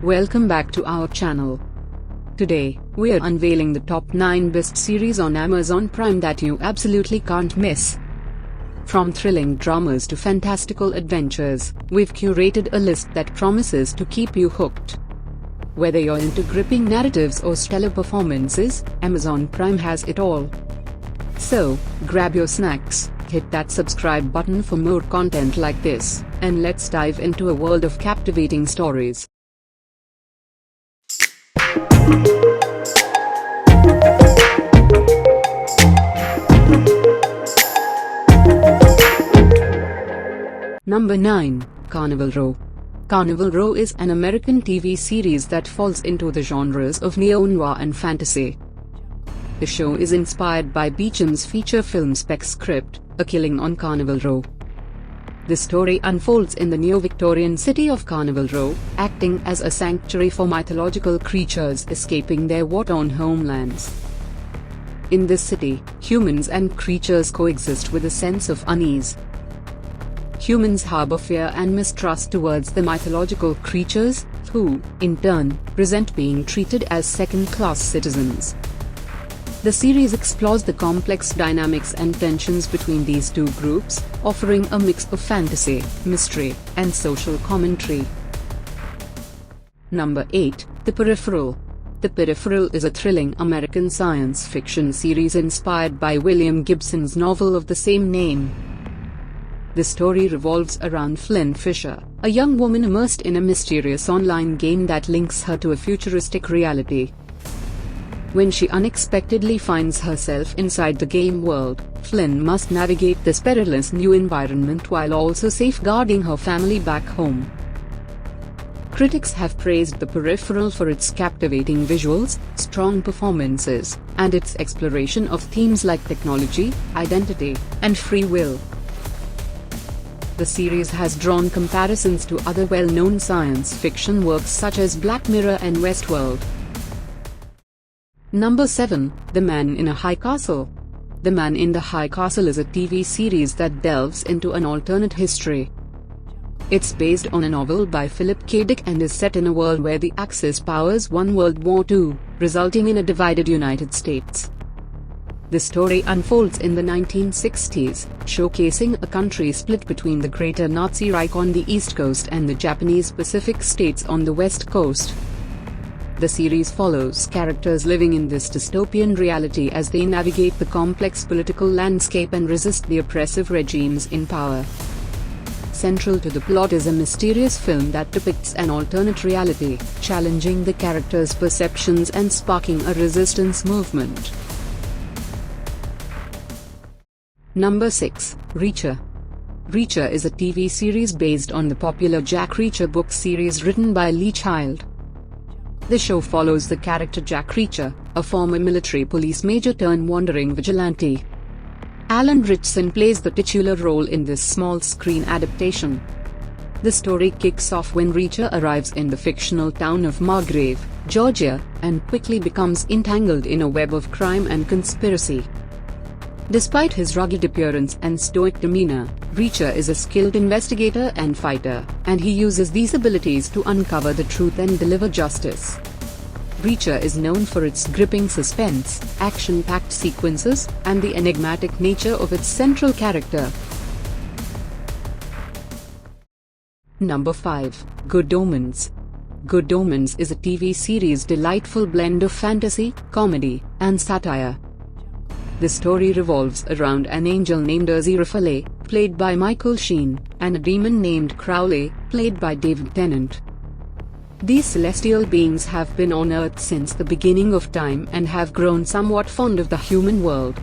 Welcome back to our channel. Today, we are unveiling the top 9 best series on Amazon Prime that you absolutely can't miss. From thrilling dramas to fantastical adventures, we've curated a list that promises to keep you hooked. Whether you're into gripping narratives or stellar performances, Amazon Prime has it all. So, grab your snacks, hit that subscribe button for more content like this, and let's dive into a world of captivating stories. Number 9. Carnival Row. Carnival Row is an American TV series that falls into the genres of neo-noir and fantasy. The show is inspired by Beecham's feature film spec script, A Killing on Carnival Row. The story unfolds in the neo-Victorian city of Carnival Row, acting as a sanctuary for mythological creatures escaping their war-torn homelands. In this city, humans and creatures coexist with a sense of unease. Humans harbor fear and mistrust towards the mythological creatures, who, in turn, resent being treated as second-class citizens. The series explores the complex dynamics and tensions between these two groups, offering a mix of fantasy, mystery, and social commentary. Number 8. The Peripheral. The Peripheral is a thrilling American science fiction series inspired by William Gibson's novel of the same name. The story revolves around Flynn Fisher, a young woman immersed in a mysterious online game that links her to a futuristic reality. When she unexpectedly finds herself inside the game world, Flynn must navigate this perilous new environment while also safeguarding her family back home. Critics have praised The Peripheral for its captivating visuals, strong performances, and its exploration of themes like technology, identity, and free will. The series has drawn comparisons to other well-known science fiction works such as Black Mirror and Westworld. Number 7. The Man in a High Castle. The Man in the High Castle is a TV series that delves into an alternate history. It's based on a novel by Philip K. Dick and is set in a world where the Axis powers won World War II, resulting in a divided United States. The story unfolds in the 1960s, showcasing a country split between the Greater Nazi Reich on the East Coast and the Japanese Pacific states on the West Coast. The series follows characters living in this dystopian reality as they navigate the complex political landscape and resist the oppressive regimes in power. Central to the plot is a mysterious film that depicts an alternate reality, challenging the characters' perceptions and sparking a resistance movement. Number 6. Reacher. Reacher is a TV series based on the popular Jack Reacher book series written by Lee Child. The show follows the character Jack Reacher, a former military police major turned wandering vigilante. Alan Ritchson plays the titular role in this small-screen adaptation. The story kicks off when Reacher arrives in the fictional town of Margrave, Georgia, and quickly becomes entangled in a web of crime and conspiracy. Despite his rugged appearance and stoic demeanor, Reacher is a skilled investigator and fighter, and he uses these abilities to uncover the truth and deliver justice. Reacher is known for its gripping suspense, action-packed sequences, and the enigmatic nature of its central character. Number 5. Good Omens. Good Omens is a TV series' delightful blend of fantasy, comedy, and satire. The story revolves around an angel named Aziraphale, played by Michael Sheen, and a demon named Crowley, played by David Tennant. These celestial beings have been on Earth since the beginning of time and have grown somewhat fond of the human world.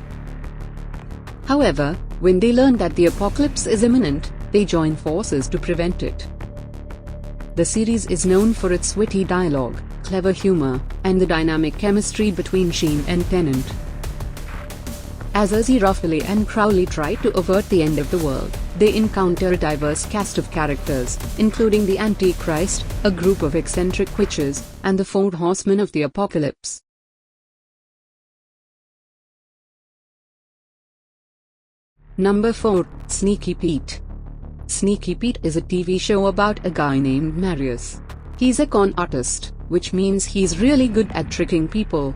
However, when they learn that the apocalypse is imminent, they join forces to prevent it. The series is known for its witty dialogue, clever humor, and the dynamic chemistry between Sheen and Tennant. As Aziraphale and Crowley try to avert the end of the world, they encounter a diverse cast of characters, including the Antichrist, a group of eccentric witches, and the 4 horsemen of the apocalypse. Number 4. Sneaky Pete. Sneaky Pete is a TV show about a guy named Marius. He's a con artist, which means he's really good at tricking people.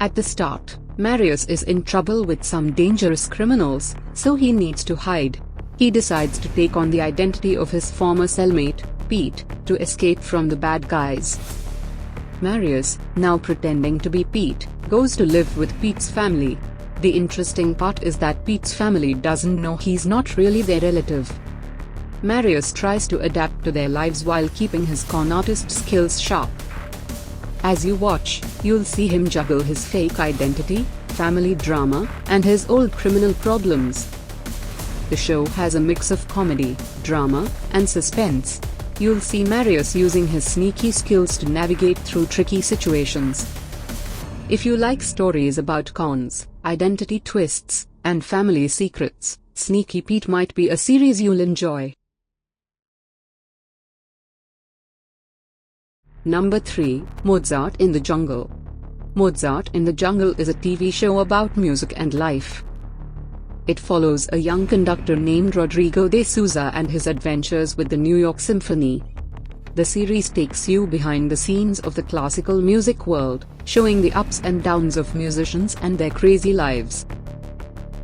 At the start, Marius is in trouble with some dangerous criminals, so he needs to hide. He decides to take on the identity of his former cellmate, Pete, to escape from the bad guys. Marius, now pretending to be Pete, goes to live with Pete's family. The interesting part is that Pete's family doesn't know he's not really their relative. Marius tries to adapt to their lives while keeping his con artist skills sharp. As you watch, you'll see him juggle his fake identity, family drama, and his old criminal problems. The show has a mix of comedy, drama, and suspense. You'll see Marius using his sneaky skills to navigate through tricky situations. If you like stories about cons, identity twists, and family secrets, Sneaky Pete might be a series you'll enjoy. Number 3, Mozart in the Jungle. Mozart in the Jungle is a TV show about music and life. It follows a young conductor named Rodrigo de Souza and his adventures with the New York Symphony. The series takes you behind the scenes of the classical music world, showing the ups and downs of musicians and their crazy lives.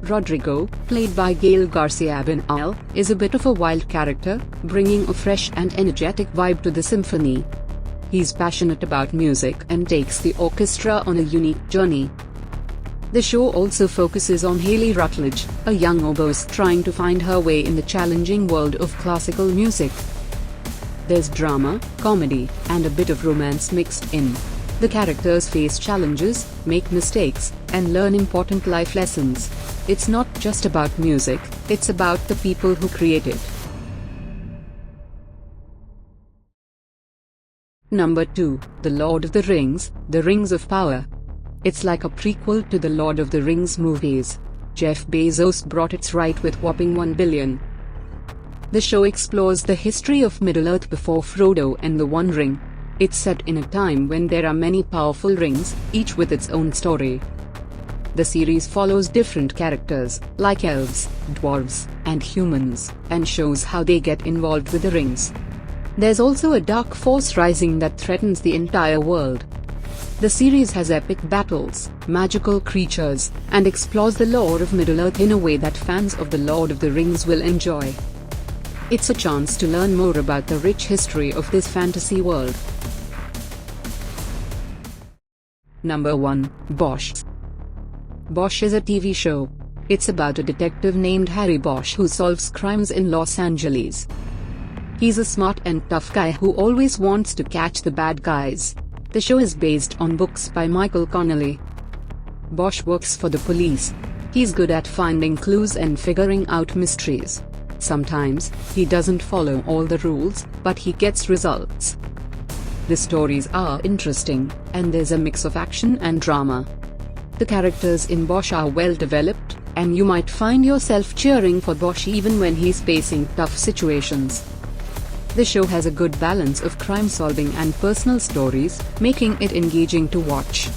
Rodrigo, played by Gael Garcia Bernal, is a bit of a wild character, bringing a fresh and energetic vibe to the symphony. He's passionate about music and takes the orchestra on a unique journey. The show also focuses on Hayley Rutledge, a young oboist trying to find her way in the challenging world of classical music. There's drama, comedy, and a bit of romance mixed in. The characters face challenges, make mistakes, and learn important life lessons. It's not just about music, it's about the people who create it. Number 2, The Lord of the Rings, The Rings of Power. It's like a prequel to the Lord of the Rings movies. Jeff Bezos brought it right with whopping $1 billion. The show explores the history of Middle-earth before Frodo and the One Ring. It's set in a time when there are many powerful rings, each with its own story. The series follows different characters, like elves, dwarves, and humans, and shows how they get involved with the rings. There's also a dark force rising that threatens the entire world. The series has epic battles, magical creatures, and explores the lore of Middle-earth in a way that fans of The Lord of the Rings will enjoy. It's a chance to learn more about the rich history of this fantasy world. Number 1, Bosch. Bosch is a TV show. It's about a detective named Harry Bosch who solves crimes in Los Angeles. He's a smart and tough guy who always wants to catch the bad guys. The show is based on books by Michael Connelly. Bosch works for the police. He's good at finding clues and figuring out mysteries. Sometimes, he doesn't follow all the rules, but he gets results. The stories are interesting, and there's a mix of action and drama. The characters in Bosch are well developed, and you might find yourself cheering for Bosch even when he's facing tough situations. The show has a good balance of crime solving and personal stories, making it engaging to watch.